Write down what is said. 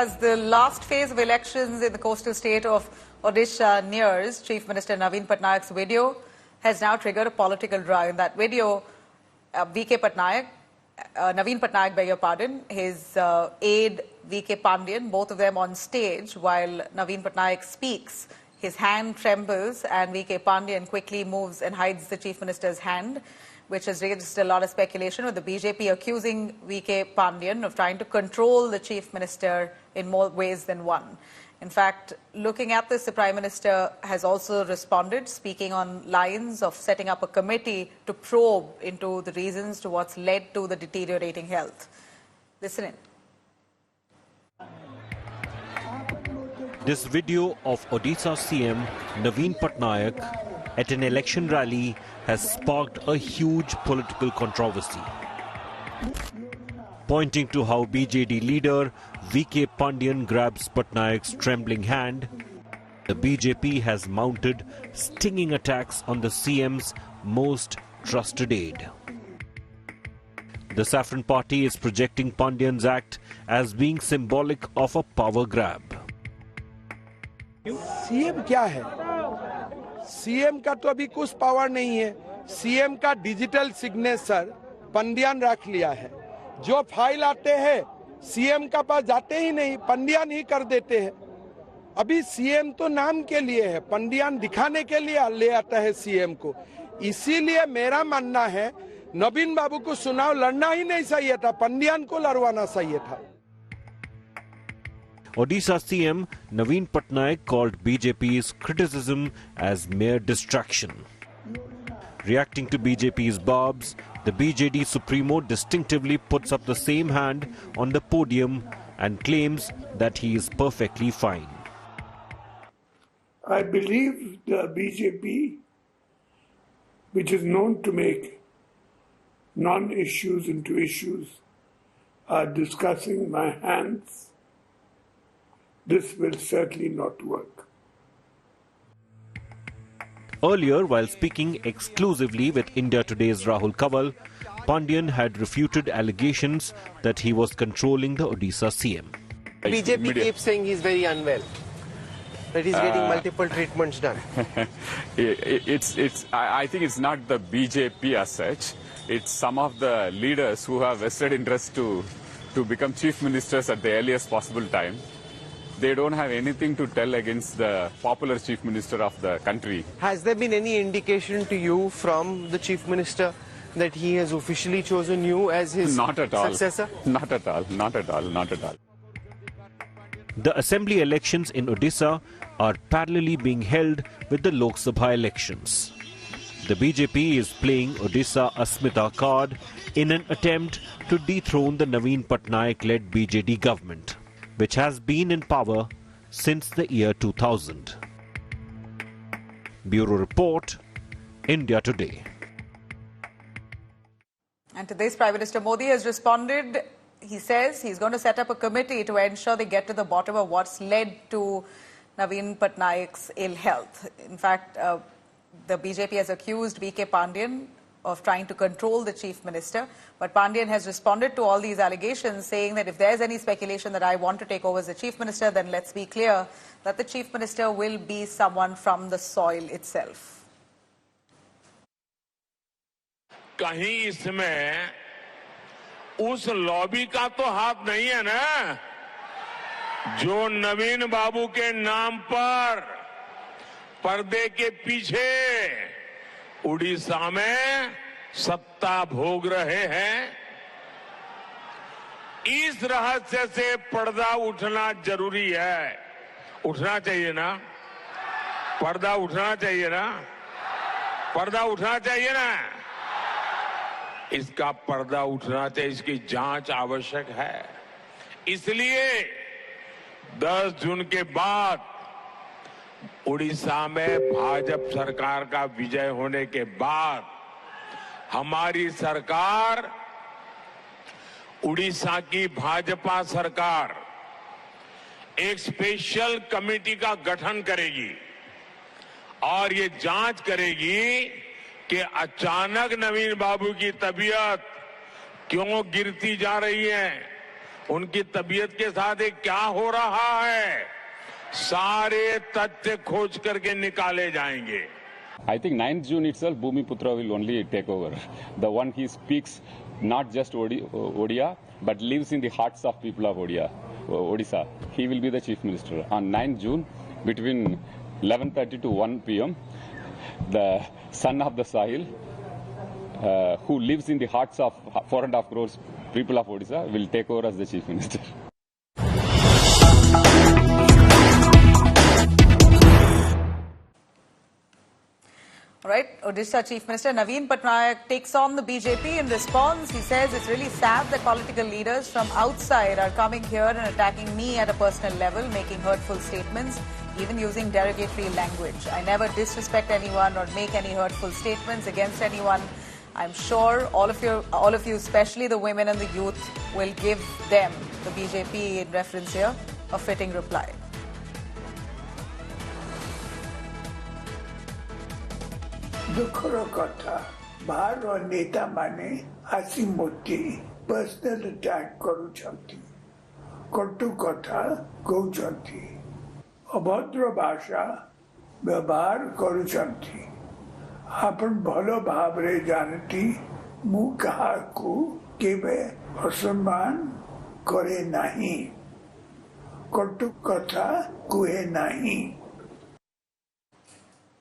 As the last phase of elections in the coastal state of Odisha nears, Chief Minister Naveen Patnaik's video has now triggered a political drive. In that video, Naveen Patnaik, beg your pardon, his aide V.K. Pandian, both of them on stage while Naveen Patnaik speaks. His hand trembles and V.K. Pandian quickly moves and hides the Chief Minister's hand, which has raised a lot of speculation, with the BJP accusing V.K. Pandian of trying to control the Chief Minister in more ways than one. In fact, looking at this, the Prime Minister has also responded, speaking on lines of setting up a committee to probe into the reasons to what's led to the deteriorating health. Listen in. This video of Odisha CM Naveen Patnaik at an election rally has sparked a huge political controversy, pointing to how BJD leader V.K. Pandian grabs Patnaik's trembling hand. The BJP has mounted stinging attacks on the CM's most trusted aide. The Saffron Party is projecting Pandian's act as being symbolic of a power grab. CM क्या है? CM का तो अभी कुछ power नहीं है। CM का digital signature पंडियान रख लिया है। जो फाइल आते हैं सीएम का पास जाते ही नहीं, पंडियान ही कर देते हैं। अभी सीएम तो नाम के लिए है, पंडियान दिखाने के लिए ले आता है सीएम को। इसीलिए मेरा मानना है नवीन बाबू को चुनाव लड़ना ही नहीं चाहिए था, पंडियान को लड़वाना चाहिए था। Odisha CM Naveen Patnaik called BJP's criticism as mere distraction. Reacting to BJP's barbs, the BJD Supremo distinctively puts up the same hand on the podium and claims that he is perfectly fine. I believe the BJP, which is known to make non-issues into issues, are discussing my hands. This will certainly not work. Earlier, while speaking exclusively with India Today's Rahul Kanwal, Pandian had refuted allegations that he was controlling the Odisha CM. BJP keeps saying he's very unwell, that he's getting multiple treatments done. I think it's not the BJP as such. It's some of the leaders who have vested interest to become chief ministers at the earliest possible time. They don't have anything to tell against the popular chief minister of the country. Has there been any indication to you from the chief minister that he has officially chosen you as his successor? Not at all. Not at all. Not at all. The assembly elections in Odisha are parallelly being held with the Lok Sabha elections. The BJP is playing Odisha Asmita card in an attempt to dethrone the Naveen Patnaik-led BJD government, which has been in power since the year 2000. Bureau Report, India Today. And to this, Prime Minister Modi has responded. He says he's going to set up a committee to ensure they get to the bottom of what's led to Naveen Patnaik's ill health. In fact, the BJP has accused V.K. Pandian of trying to control the Chief Minister. But Pandian has responded to all these allegations, saying that if there's any speculation that I want to take over as the Chief Minister, then let's be clear that the Chief Minister will be someone from the soil itself. कहीं इसमें उस lobby का तो हाथ नहीं है ना, जो नवीन बाबू के नाम पर पर्दे के पीछे उड़ीसा में सत्ता भोग रहे हैं। इस रहस्य से पर्दा उठना जरूरी है। उठना चाहिए ना, पर्दा उठना चाहिए ना, पर्दा उठना चाहिए ना। इसका पर्दा उठना चाहिए, इसकी जांच आवश्यक है। इसलिए 10 जून के बाद उड़ीसा में भाजपा सरकार का विजय होने के बाद हमारी सरकार, उड़ीसा की भाजपा सरकार, एक स्पेशल कमेटी का गठन करेगी और ये जांच करेगी कि अचानक नवीन बाबू की तबीयत क्यों गिरती जा रही है उनकी तबीयत के साथ ये क्या हो रहा है, सारे तथ्य खोज करके निकाले जाएंगे. I think 9th June itself, Bhumiputra will only take over. The one he speaks not just Odia, but lives in the hearts of people of Odisha. He will be the chief minister. On 9th June, between 11:30 to 1 p.m., the son of the Sahil, who lives in the hearts of 4.5 crores people of Odisha, will take over as the chief minister. All right, Odisha Chief Minister Naveen Patnaik takes on the BJP in response. He says it's really sad that political leaders from outside are coming here and attacking me at a personal level, making hurtful statements, even using derogatory language. I never disrespect anyone or make any hurtful statements against anyone. I'm sure all of you, especially the women and the youth, will give them, the BJP in reference here, a fitting reply. दुखर कथा बाहर नेता माने आसी मोती personal attack करूछंती, कटु कथा कहउछंती, अभद्र भाषा व्यवहार करूछंती. आपण भलो भावरे जानती मु काहाकू केबे असम्मान करे नाही, कटु कथा कुहे नाही.